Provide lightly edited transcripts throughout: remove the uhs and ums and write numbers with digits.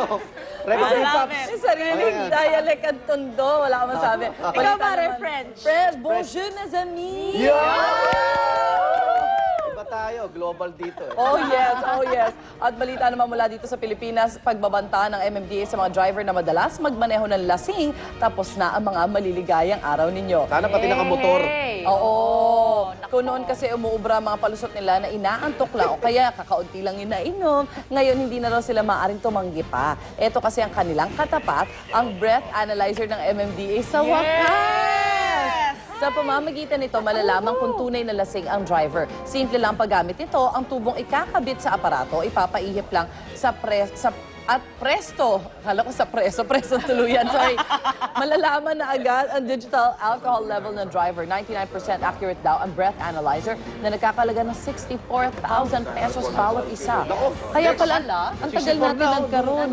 tayo. Reverend Pops. May sariling dialect at tondo. Wala ka masabi. Ikaw pare, French. French, bonjour mes amis. Iba tayo, global dito eh. Oh yes, oh yes. At balita naman mula dito sa Pilipinas, pagbabanta ng MMDA sa mga driver na madalas magmaneho ng lasing, tapos na ang mga maliligayang araw ninyo. Sana pati nakamotor. Oo. Kung noon kasi umuubra mga palusot nila na inaantok lang o kaya kakaunti lang yung nainom, ngayon hindi na raw sila maaaring tumanggi pa. Ito kasi ang kanilang katapat, ang breath analyzer ng MMDA sa wakas. Sa pamamagitan nito, malalaman kung tunay na lasing ang driver. Simple lang paggamit nito, ang tubong ikakabit sa aparato, ipapaihip lang at presto, kala ko sa preso tuluyan, sorry. Malalaman na agad ang digital alcohol level ng driver. 99% accurate daw ang breath analyzer na nagkakalaga ng 64,000 pesos bawat isa. Kaya pala, ang tagal natin nagkaroon.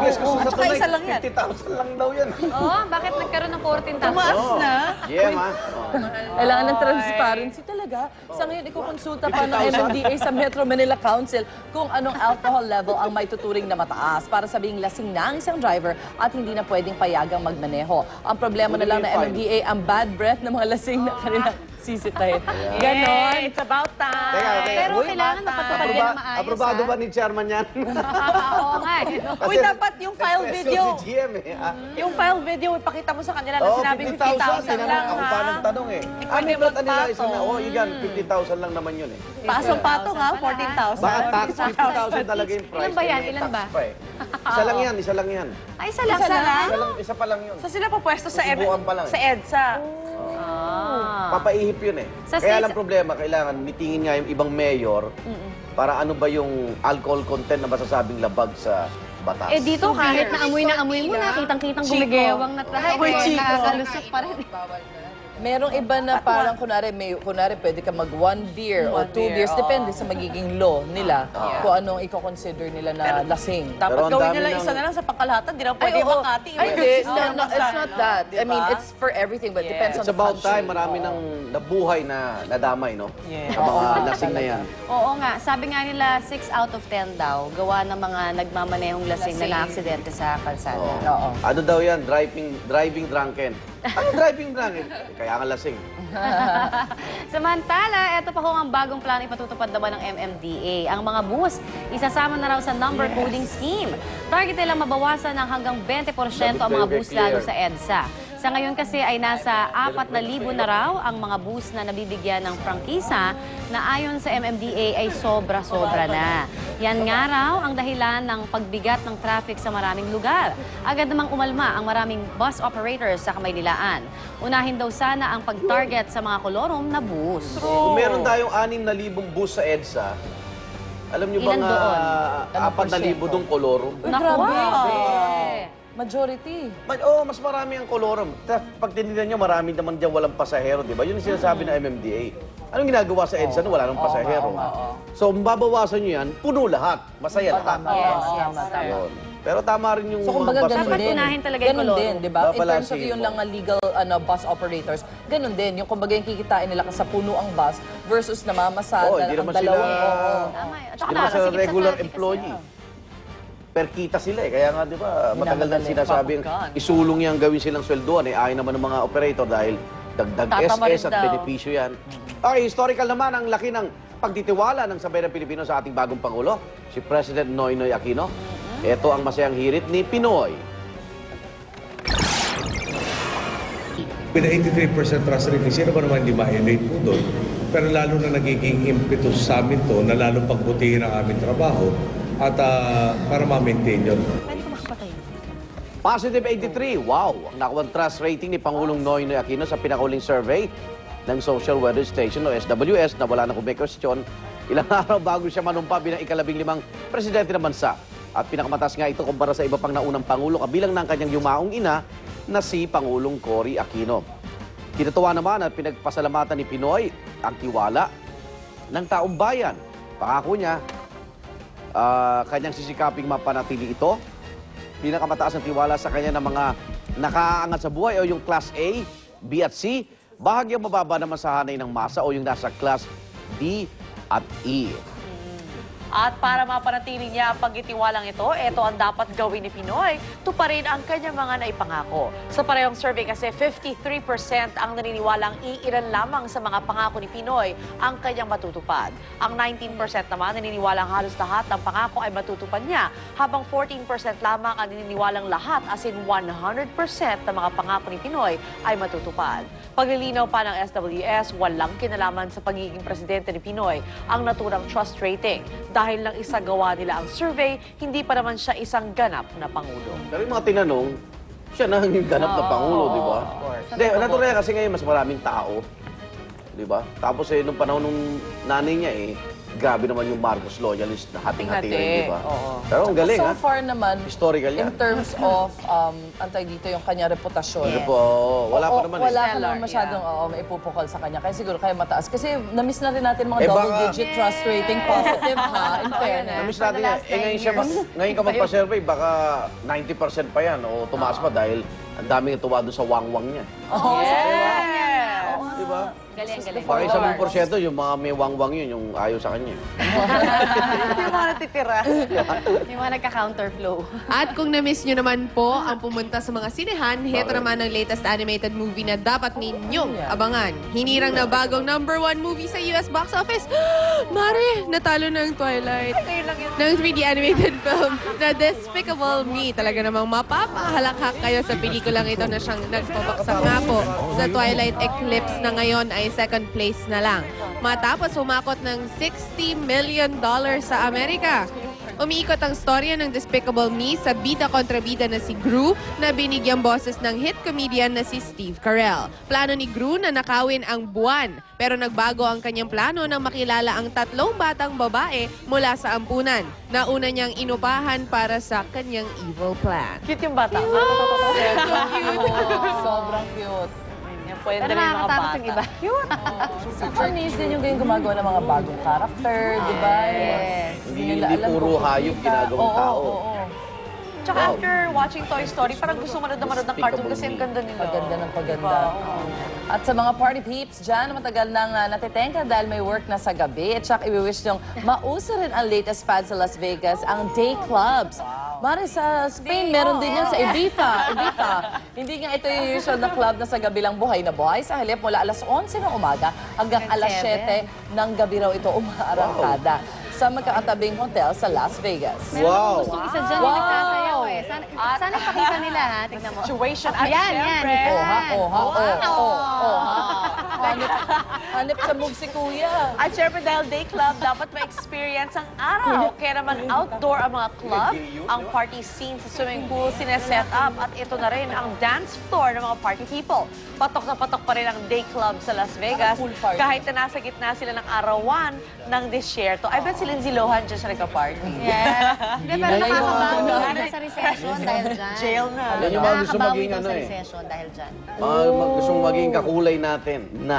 Yes, kasi sa Tsaka isa lang yan. 50,000 lang daw yan. Oo, bakit nagkaroon ng 14,000? Tumaas na. Yeah, ma. Kailangan ng transparency talaga. Sa ngayon, ikukonsulta pa ng MMDA sa Metro Manila Council kung anong alcohol level ang may tuturing na mataas para sabing lasing na ang isang driver at hindi na pwedeng payagang magmaneho. Ang problema na lang ng MMDA, ang bad breath ng mga lasing na kanilang sisitahin. Ganon. It's about time. Teka. Pero kailangan mapatupad yan na maayos, Aprobado ba ni chairman yan? Oo nga eh. Uy, dapat yung file video. Si GM eh. Yung file video, ipakita mo sa kanila na Oo, sinabing 50,000. 50,000 lang, Ako ha? pa nagtanong eh. May pwede breath analyzer na. magpatong. Oo, yan. 50,000 lang naman yun eh. Pasong-patong ha, 14,000. Baka tax 50,000 talaga yung price. Ilan ba yan? May Ilan tax ba? pa eh. Isa lang yan, isa lang yan. Ay, isa lang. Isa lang? Isa pa lang yun. So sila pa pwesto sa Susubukan pa lang eh. sa EDSA. Papaihip yun eh. Sa Kaya states- lang problema, kailangan mitingin nga yung ibang mayor para ano ba yung alcohol content na masasabing labag sa batas. Eh dito, kahit na amoy mo na, kitang-kitang gumigewang na tayo. Amoy Eh, chico. nakakalusot pa rin. Merong iba na parang kunwari pwede ka mag 1 beer o 2 beers. Depende sa magiging law nila kung anong i-consider nila na lasing. Pero Dapat ang gawin dami nila ng- isa na lang sa pangkalahatan. Di lang pwede oo. makati. Ay, hindi. It's It's not that. I mean, it's for everything, but depends on It's the about country. time, marami ng nabuhay na nadamay, no? Yeah. Sa mga lasing na yan. Oo nga, sabi nga nila 6 out of 10 daw, gawa ng mga nagmamanehong lasing na na-aksidente sa kalsada. Oo. Ano daw yan? Driving drunken. Ano driving drunken? Kaya nga lasing. Samantala, ito pa ho ang bagong plano ipatutupad naman ng MMDA. Ang mga bus, isasama na raw sa number coding scheme. Target nilang mabawasan ng hanggang 20% ang mga bus lalo sa EDSA. Sa ngayon kasi ay nasa 4,000 na raw ang mga bus na nabibigyan ng prangkisa na ayon sa MMDA ay sobra-sobra na. Yan nga raw ang dahilan ng pagbigat ng traffic sa maraming lugar. Agad namang umalma ang maraming bus operators sa Kamaynilaan. Unahin daw sana ang pag-target sa mga kolorom na bus. Kung meron tayong 6,000 bus sa EDSA, alam nyo Ilan bang doon? 4,000 doon kolorum? Naku, grabe. Majority. Oo, mas marami ang kolorum. Pag tinignan nyo, marami naman dyan walang pasahero, di ba? Yun yung sinasabi ng MMDA. Anong ginagawa sa EDSA no? Wala nang pasahero. So, mababawasan nyo yan, puno lahat. Masaya lahat. Yes. Tama. Yun. Pero tama rin yung So, kumbaga, mga ganun Dapat din. unahin talaga yung Ganun koloro. din, di ba? In terms of Babalansin yung mo. lang legal bus operators, ganun din. Yung kumbaga yung kikitain nila sa puno ang bus versus namamasada Oo, hindi ang naman dalawang. sila- Oo. Tama yun. At saka Hindi naman sa nakasigit sa regular traffic kasi. employee. Per kita sila eh. Kaya nga, di ba, matagal na Minamadali. sinasabing isulong yan, gawin silang sweldoan. Eh, ayaw naman ng mga operator dahil dagdag Tatama rin SS at daw. benepisyo yan. Okay, historical naman ang laki ng pagtitiwala ng sambayan ng Pilipino sa ating bagong Pangulo, si President Noynoy Aquino. Ito ang masayang hirit ni Pinoy. With 83% trust rating, sino ba naman hindi ma-elate po doon? Pero lalo na nagiging impetus sa amin to na lalo pagbutihin ang aming trabaho at para ma-maintain yun. Pwede ko makapatay. Positive 83, wow! Ang nakuha trust rating ni Pangulong Noynoy Aquino sa pinakahuling survey ng Social Weather Station o SWS na wala na kung may question, ilang araw bago siya manumpa bilang ika-15 presidente ng bansa. At pinakamataas nga ito kumpara sa iba pang naunang Pangulo kabilang ng kanyang yumaong ina na si Pangulong Cory Aquino. Kinatuwa naman at pinagpasalamatan ni Pinoy ang tiwala ng taong bayan. Pangako niya, kanyang sisikaping mapanatili ito. Pinakamataas ang tiwala sa kanya ng mga nakaangat sa buhay o yung Class A, B at C. Bahagyang mababa naman sa hanay ng masa o yung nasa Class D at E. At para mapanatili niya ang pagtitiwalang ito ang dapat gawin ni Pinoy, tuparin ang kanyang mga naipangako. Sa parehong survey kasi, 53% ang naniniwalang iilan lamang sa mga pangako ni Pinoy ang kanyang matutupad. Ang 19% naman naniniwalang halos lahat ng pangako ay matutupad niya, habang 14% lamang ang naniniwalang lahat, as in 100% ng mga pangako ni Pinoy ay matutupad. Paglilinaw pa ng SWS, walang kinalaman sa pagiging presidente ni Pinoy ang naturang trust rating. Dahil lang isagawa nila ang survey, hindi pa naman siya isang ganap na Pangulo. Pero yung mga tinanong, siya na ang ganap na Pangulo, di ba? Hindi, natural kasi ngayon mas maraming tao. Di ba? Tapos nung panahon nung nanay niya grabe naman yung Marcos loyalist na hating-hati rin, di ba? Oo. Pero ang galing, So ha? far naman, Historical yan. in terms of, antay dito yung kanya reputasyon. Ano po, wala pa naman Wala ka Stellar, naman masyadong maipupukol sa kanya. Kaya siguro kaya mataas. Kasi na-miss na rin natin mga Eh, baka- double-digit trust rating positive, ha? In fairness. Namiss For the natin yan. last 9 Ngayon, ngayon ka magpa-survey, baka 90% pa yan o tumaas pa dahil ang daming tuwa doon sa wang-wang niya. Yes! Di ba? Galing, galing. Baka 1% yung mga may wang-wang yun, yung ayaw sa kanya. Hindi yung mga natitira. Yung mga nagka-counterflow. At kung na-miss nyo naman po ang pumunta sa mga sinehan, heto naman ang latest animated movie na dapat ninyong abangan. Hinirang na bagong #1 movie sa US box office. Mare, natalo ng Twilight. Ng 3D animated film na Despicable Me. Talaga namang mapapahalakhak kayo sa pelikulang ito na siyang nagpabaksak nga po sa Twilight Eclipse na ngayon ay second place na lang. Matapos humakot ng $60 million sa Amerika. Umiikot ang storya ng Despicable Me sa bida kontra bida na si Gru na binigyang boses ng hit comedian na si Steve Carell. Plano ni Gru na nakawin ang buwan, pero nagbago ang kanyang plano nang makilala ang 3 batang babae mula sa ampunan na una niyang inupahan para sa kanyang evil plan. Cute yung bata. Sobrang cute. Yan, pwede Pero rin yung mga nakakatakot bata. yung iba. Si Chinese din yung ganyan gumagawa ng mga bagong character, di ba? Yes. Hindi puro hayop ginagawang tao. Tsaka after watching Toy Story, parang gusto manood na manood ng cartoon kasi ang ganda nila. Paganda ng paganda. At sa mga party peeps dyan, matagal nang natitengka dahil may work na sa gabi. At saka i-wish nyong mauso rin ang latest fad sa Las Vegas, ang day clubs. Mari, sa Spain, meron din yan sa Ibiza. Hindi nga ito yung usual na club na sa gabi lang buhay na buhay. Sa halip, mula alas 11 ng umaga hanggang alas 7 ng gabi raw ito umaarangkada sa magkakatabing hotel sa Las Vegas. Wow! Gusto isa dyan yung nagsasayaw eh. Sana pakita nila ha. Tignan mo. Situation at Yan, syempre. Hanip sa move si Kuya. At syempre dahil day club, dapat ma-experience ang araw. Kaya naman outdoor ang mga club, ang party scene sa swimming pool, sineset up. At ito na rin ang dance floor ng mga party people. Patok na patok pa rin ang day club sa Las Vegas. Pool party. Kahit na nasa gitna sila ng arawan ng disyerto. I bet si Lindsay Lohan dyan siya nagka-party. Yes. Hindi, pero na nakakabago yun. na sa recession dahil dyan. Jail na. Yan yung mga gusto Nakakabawi maging daw ano sa eh. recession dahil dyan. Mga gustong maging kakulay natin na